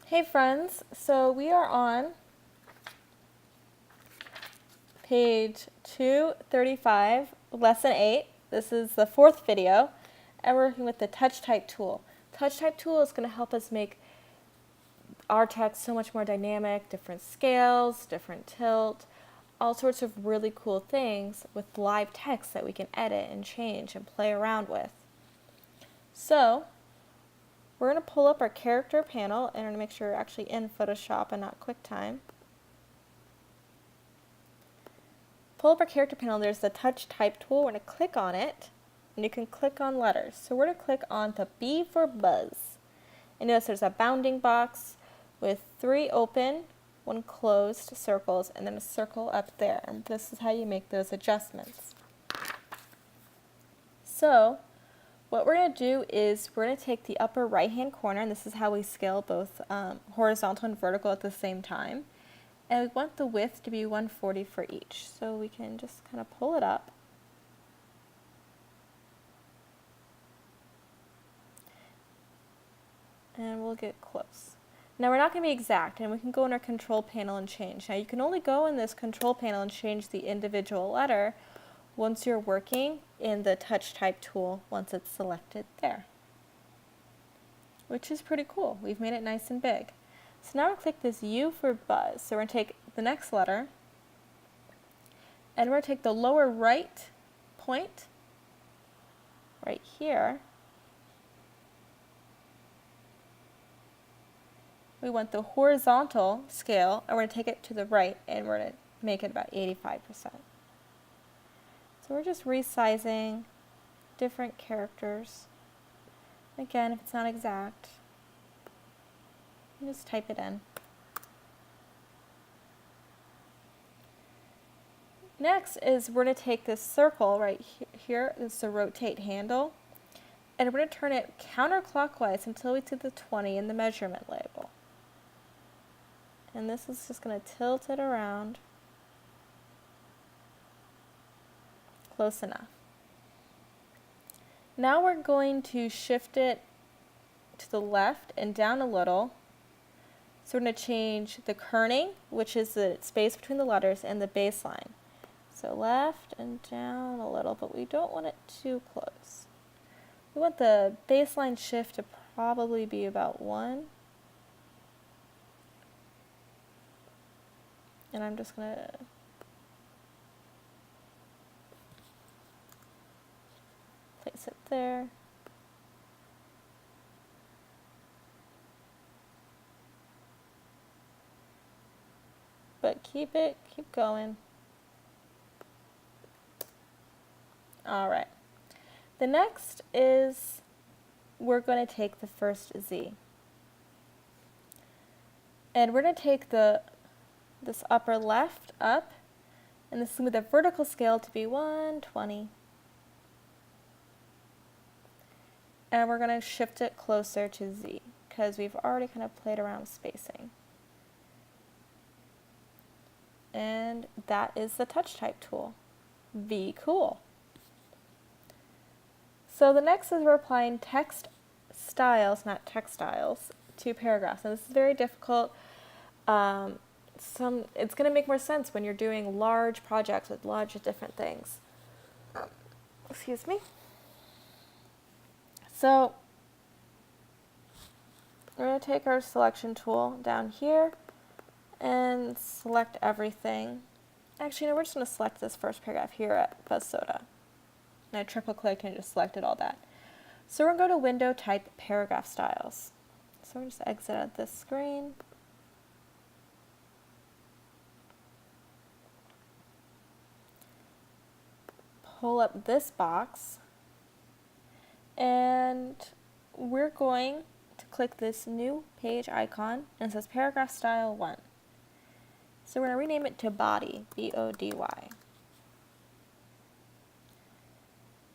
Hey friends, so we are on page 235, lesson 8. This is the fourth video, and we're working with the touch type tool. Touch type tool is going to help us make our text so much more dynamic, different scales, different tilt, all sorts of really cool things with live text that we can edit and change and play around with. So, we're going to pull up our character panel and we're going to make sure we're actually in Photoshop and not QuickTime. Pull up our character panel, there's the touch type tool. We're going to click on it and you can click on letters. So we're going to click on the B for buzz. And notice there's a bounding box with 3 open, 1 closed circles, and then a circle up there. And this is how you make those adjustments. So what we're going to do is we're going to take the upper right hand corner, and this is how we scale both horizontal and vertical at the same time. And we want the width to be 140 for each. So we can just kind of pull it up. And we'll get close. Now we're not going to be exact, and we can go in our control panel and change. Now you can only go in this control panel and change the individual letter once you're working in the touch type tool once it's selected there. Which is pretty cool. We've made it nice and big. So now we'll click this U for buzz. So we're going to take the next letter and we're going to take the lower right point right here. We want the horizontal scale, and we're going to take it to the right, and we're going to make it about 85%. So we're just resizing different characters. Again, if it's not exact, you just type it in. Next is we're going to take this circle right here, this is the rotate handle, and we're going to turn it counterclockwise until we see the 20 in the measurement label. And this is just going to tilt it around close enough. Now we're going to shift it to the left and down a little. So we're going to change the kerning, which is the space between the letters, and the baseline. So left and down a little, but we don't want it too close. We want the baseline shift to probably be about 1. And I'm just going to place it there. But keep going. All right. The next is we're going to take the first Z. And we're going to take this upper left up, and this is with a vertical scale to be 120. And we're going to shift it closer to Z because we've already kind of played around with spacing. And that is the touch type tool. Be cool. So the next is we're applying text styles, not textiles, to paragraphs. And this is very difficult. It's going to make more sense when you're doing large projects with large different things. Excuse me. So we're going to take our selection tool down here and select everything. Actually, no, we're just going to select this first paragraph here at Buzz Soda. And I triple clicked and just selected all that. So we're going to go to Window, type Paragraph Styles. So we're going to just exit out this screen. Pull up this box, and we're going to click this new page icon, and it says Paragraph Style 1. So we're going to rename it to Body, B-O-D-Y.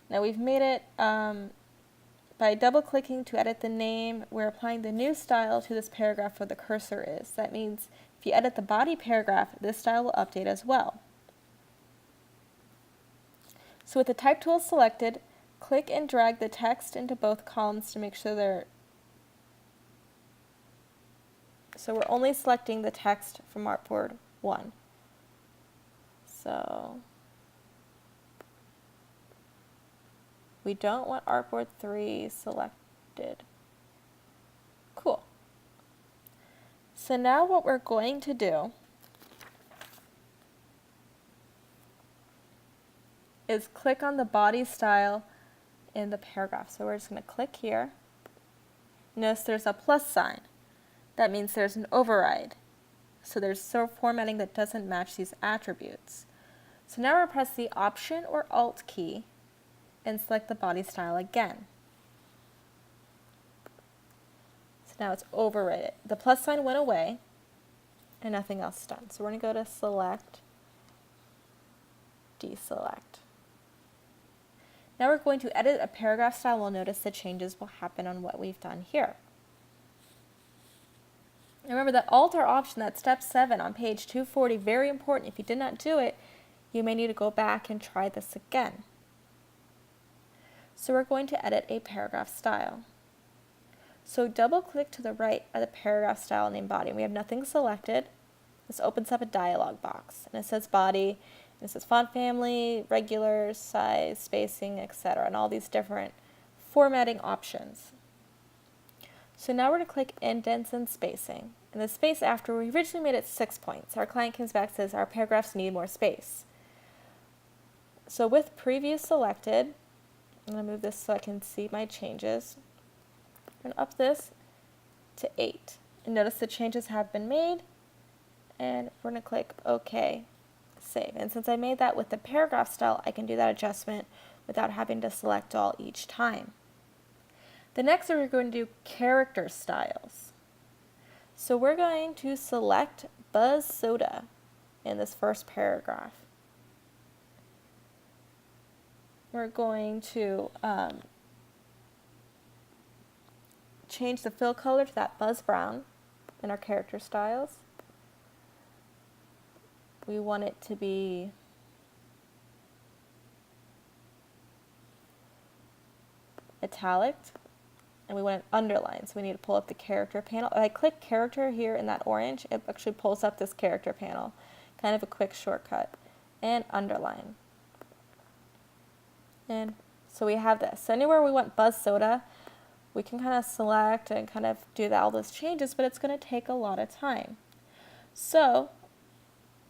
Now we've made it by double-clicking to edit the name. We're applying the new style to this paragraph where the cursor is. That means if you edit the body paragraph, this style will update as well. So with the type tool selected, click and drag the text into both columns to make sure they're So we're only selecting the text from artboard 1. So we don't want artboard 3 selected. Cool. So now what we're going to do is click on the body style in the paragraph. So we're just going to click here. Notice there's a plus sign. That means there's an override. So there's formatting that doesn't match these attributes. So now we'll press the Option or Alt key and select the body style again. So now it's overridden. The plus sign went away and nothing else is done. So we're going to go to Select, Deselect. Now we're going to edit a paragraph style. We'll notice the changes will happen on what we've done here. And remember that Alt or Option, that's step 7 on page 240, very important. If you did not do it, you may need to go back and try this again. So we're going to edit a paragraph style. So double click to the right of the paragraph style named body. We have nothing selected. This opens up a dialog box and it says body, and it says font family, regular, size, spacing, etc., and all these different formatting options. So now we're going to click indents and spacing. And the space after, we originally made it 6 points. Our client comes back and says our paragraphs need more space. So with preview selected, I'm going to move this so I can see my changes. I'm going to up this to 8. And notice the changes have been made. And we're going to click OK, save. And since I made that with the paragraph style, I can do that adjustment without having to select all each time. The next we're going to do character styles. So we're going to select Buzz Soda in this first paragraph. We're going to change the fill color to that Buzz Brown in our character styles. We want it to be italic, and we want it underlined, so we need to pull up the character panel. If I click character here in that orange, it actually pulls up this character panel, kind of a quick shortcut, and underline. And so we have this. So anywhere we want Buzz Soda, we can kind of select and kind of do all those changes, but it's going to take a lot of time. So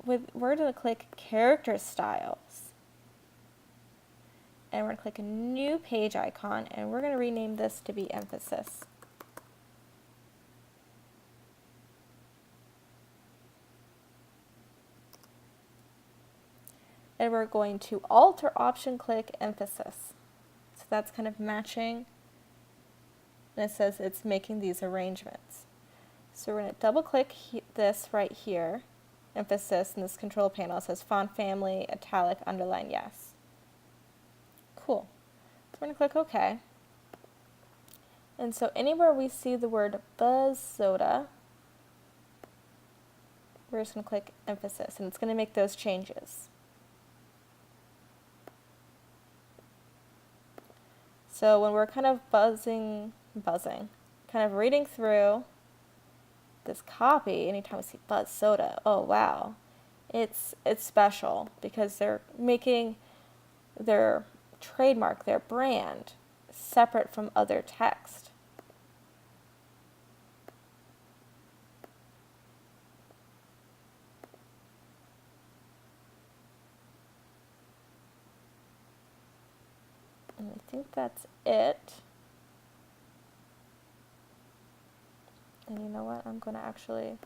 we're going to click character styles. And we're going to click a new page icon, and we're going to rename this to be emphasis. And we're going to Alt or Option click emphasis. So that's kind of matching. And it says it's making these arrangements. So we're going to double click this right here, emphasis, in this control panel. It says font family, italic, underline, yes. Cool. So we're going to click OK. And so anywhere we see the word Buzz Soda, we're just going to click emphasis, and it's going to make those changes. So when we're kind of kind of reading through this copy, anytime we see Buzz Soda, oh wow, it's special because they're making their trademark, their brand, separate from other text. And I think that's it. And you know what? I'm going to actually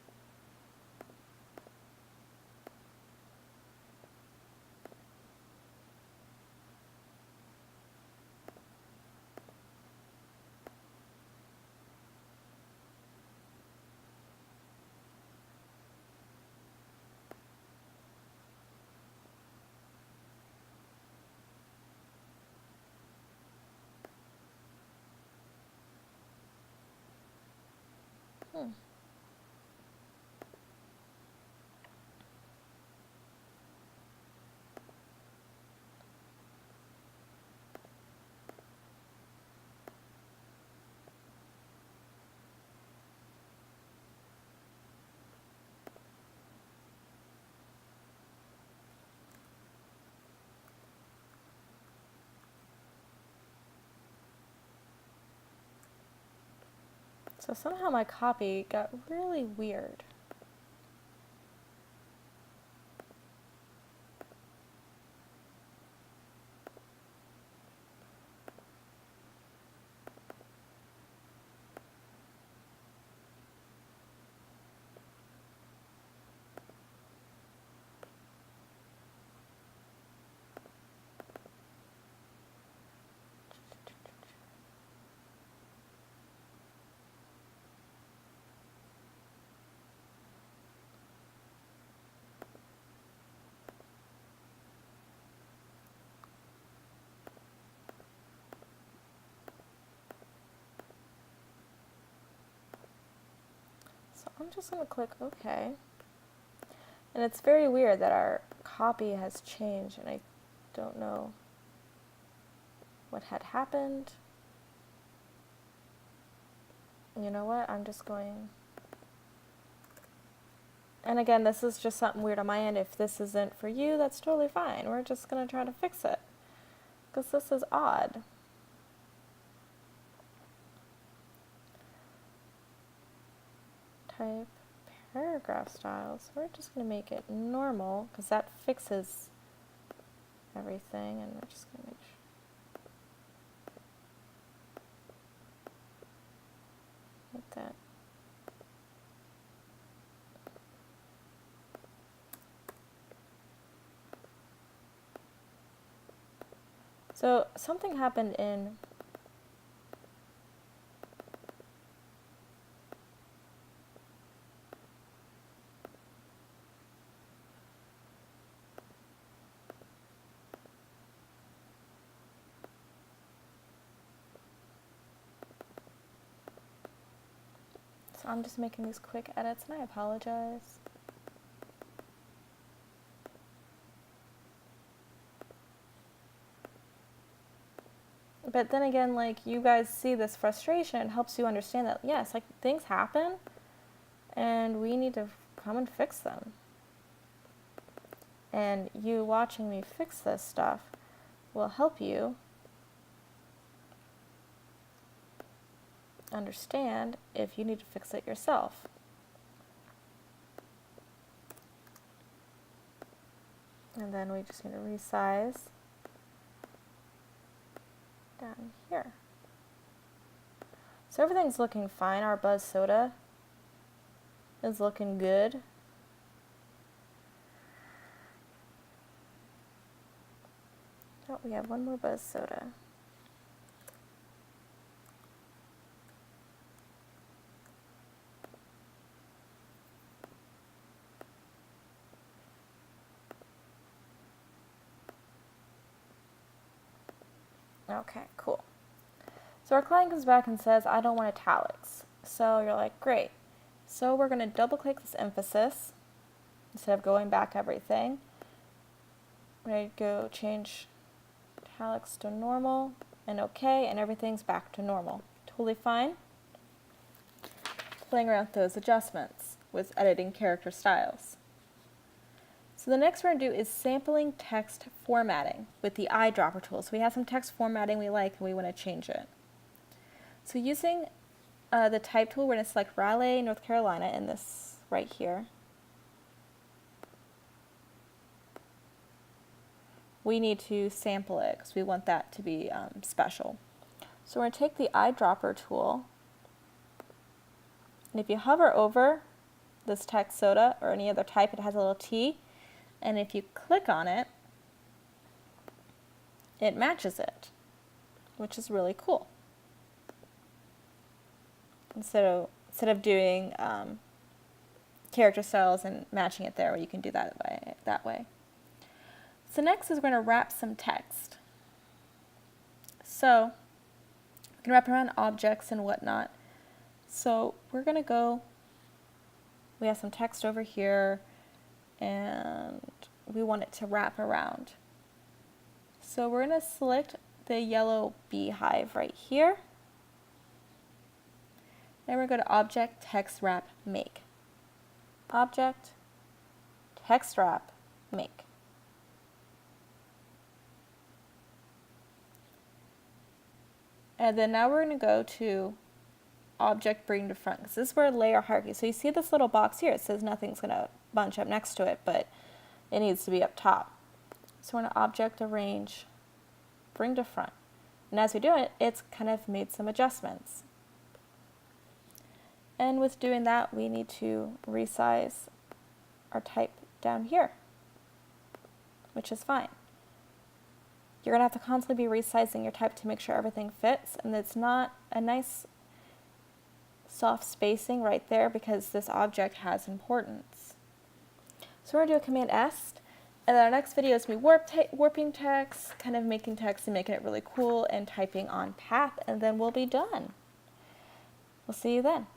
So somehow my copy got really weird. So I'm just going to click OK. And it's very weird that our copy has changed, and I don't know what had happened. You know what? I'm just going... And again, this is just something weird on my end. If this isn't for you, that's totally fine. We're just going to try to fix it, because this is odd. Type paragraph styles. We're just going to make it normal, because that fixes everything, and we're just going to make sure. Like that. So something happened in so I'm just making these quick edits, and I apologize. But then again, like, you guys see this frustration, it helps you understand that, yes, like, things happen, and we need to come and fix them. And you watching me fix this stuff will help you understand if you need to fix it yourself. And then we just need to resize down here. So everything's looking fine. Our Buzz Soda is looking good. Oh, we have one more Buzz Soda. Okay, cool. So our client comes back and says, I don't want italics. So you're like, great. So we're going to double click this emphasis instead of going back everything. We're going to go change italics to normal and OK, and everything's back to normal. Totally fine. Playing around with those adjustments with editing character styles. So the next we're going to do is sampling text formatting with the eyedropper tool. So we have some text formatting we like and we want to change it. So using the type tool, we're going to select Raleigh, North Carolina in this right here. We need to sample it because we want that to be special. So we're going to take the eyedropper tool, and if you hover over this text soda or any other type, it has a little T, and if you click on it, it matches it, which is really cool. Instead of doing character styles and matching it there, where you can do that way. So next is we're going to wrap some text. So we can wrap around objects and whatnot. So we're going to go, we have some text over here, and we want it to wrap around. So we're going to select the yellow beehive right here. Then we're going to go to Object, Text Wrap, Make. Object, Text Wrap, Make. And then now we're going to go to object bring to front, because this is where layer hierarchy. So you see this little box here, it says nothing's going to bunch up next to it, but it needs to be up top. So we're going to object arrange, bring to front. And as we do it, it's kind of made some adjustments. And with doing that, we need to resize our type down here, which is fine. You're going to have to constantly be resizing your type to make sure everything fits, and it's not a nice soft spacing right there because this object has importance. So we're going to do a Command S, and then our next video is going to be warping text, kind of making text and making it really cool, and typing on path, and then we'll be done. We'll see you then.